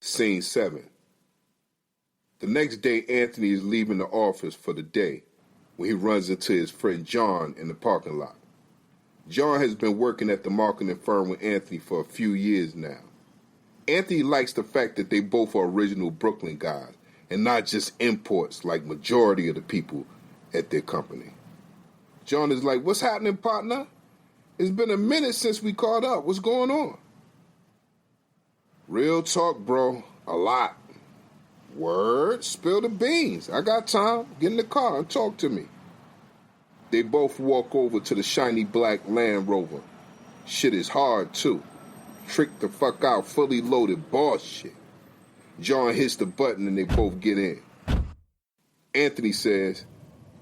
Scene 7. The next day, Anthony is leaving the office for the day when he runs into his friend John in the parking lot. John has been working at the marketing firm with Anthony for a few years now. Anthony likes the fact that they both are original Brooklyn guys and not just imports like majority of the people at their company. John is like, "What's happening, partner? It's been a minute since we caught up. What's going on?" "Real talk, bro. A lot." "Word? Spill the beans. I got time. Get in the car and talk to me." They both walk over to the shiny black Land Rover. Shit is hard, too. Trick the fuck out, fully loaded boss shit. John hits the button and they both get in. Anthony says,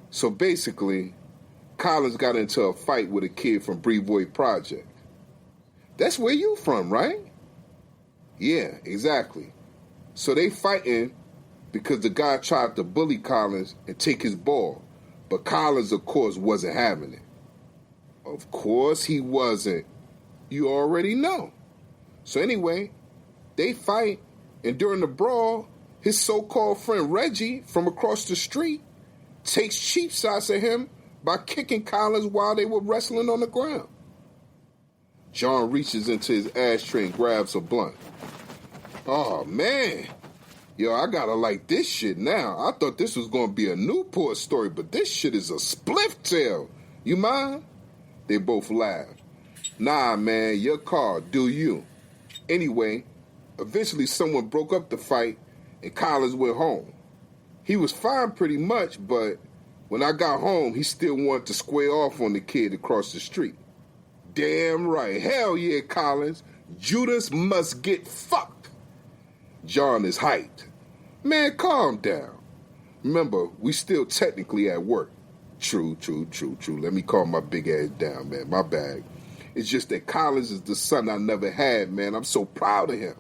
"So basically, Collins got into a fight with a kid from Brevoort Project." "That's where you from, right?" "Yeah, exactly. So they fighting because the guy tried to bully Collins and take his ball, but Collins, of course, wasn't having it." "Of course he wasn't. You already know." So anyway, they fight, and during the brawl, his so-called friend Reggie from across the street takes cheap shots at him by kicking Collins while they were wrestling on the ground. John reaches into his ashtray and grabs a blunt. "Oh, man. Yo, I gotta like this shit now. I thought this was gonna be a Newport story, but this shit is a spliff tail. You mind?" They both laugh. "Nah, man, your car, do you." Anyway, eventually someone broke up the fight and Collins went home. He was fine pretty much, but when I got home, he still wanted to square off on the kid across the street. Damn right. Hell yeah, Collins. Judas must get fucked. John is hyped. "Man, calm down. Remember, we still technically at work." True. Let me calm my big ass down, man. My bad. It's just that Collins is the son I never had, man. I'm so proud of him.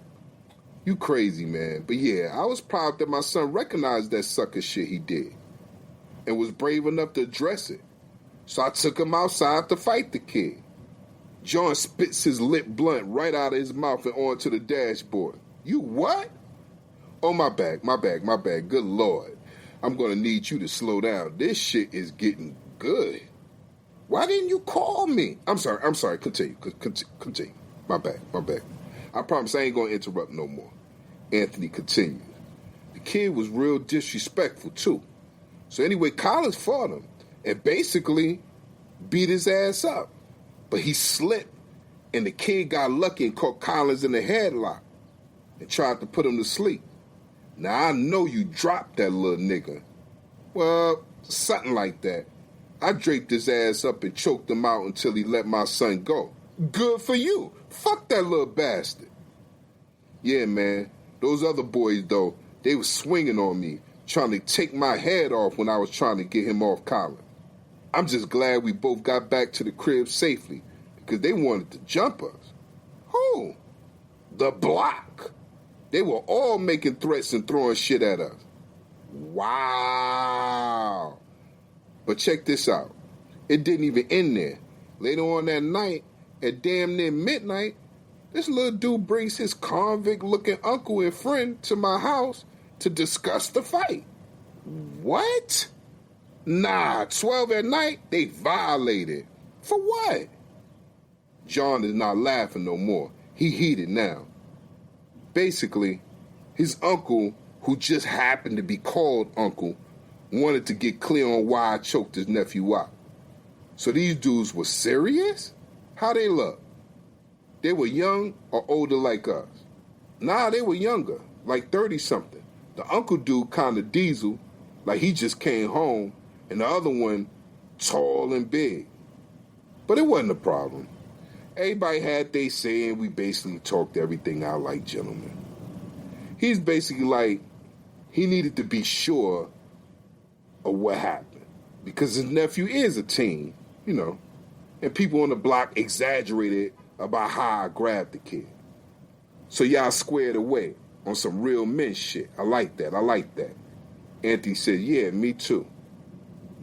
You crazy, man. But yeah, I was proud that my son recognized that sucker shit he did and was brave enough to address it. So I took him outside to fight the kid. John spits his lit blunt right out of his mouth and onto the dashboard. "You what?" "Oh, my bad. Good Lord. I'm going to need you to slow down. This shit is getting good. Why didn't you call me?" I'm sorry. Continue. My bad. I promise I ain't going to interrupt no more. Anthony continues. The kid was real disrespectful, too. So anyway, Collins fought him and basically beat his ass up. But he slipped, and the kid got lucky and caught Collins in the headlock and tried to put him to sleep. Now, I know you dropped that little nigga. Well, something like that. I draped his ass up and choked him out until he let my son go. Good for you. Fuck that little bastard. Yeah, man. Those other boys, though, they was swinging on me, trying to take my head off when I was trying to get him off Collins. I'm just glad we both got back to the crib safely because they wanted to jump us. Who? The block. They were all making threats and throwing shit at us. Wow. But check this out. It didn't even end there. Later on that night, at damn near midnight, this little dude brings his convict-looking uncle and friend to my house to discuss the fight. What? Nah, 12 at night, they violated. For what? John is not laughing no more. He heated now. Basically, his uncle, who just happened to be called uncle, wanted to get clear on why I choked his nephew out. So these dudes were serious? How they look? They were young or older like us? Nah, they were younger, like 30-something. The uncle dude kind of diesel, like he just came home, and the other one tall and big. But it wasn't a problem. Everybody had they say, and we basically talked everything out like gentlemen. He's basically like, he needed to be sure of what happened. Because his nephew is a teen, you know. And people on the block exaggerated about how I grabbed the kid. So y'all squared away on some real men shit. I like that. Anthony said, "Yeah, me too."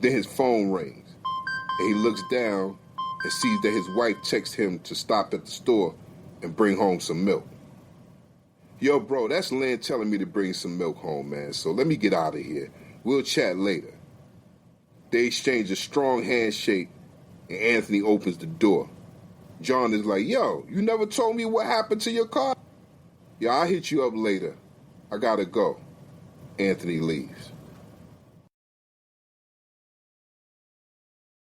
Then his phone rings, and he looks down and sees that his wife texts him to stop at the store and bring home some milk. Yo, bro, that's Lynn telling me to bring some milk home, man. So let me get out of here. We'll chat later. They exchange a strong handshake, and Anthony opens the door. John is like, yo, you never told me what happened to your car? Yeah, I'll hit you up later. I gotta go. Anthony leaves.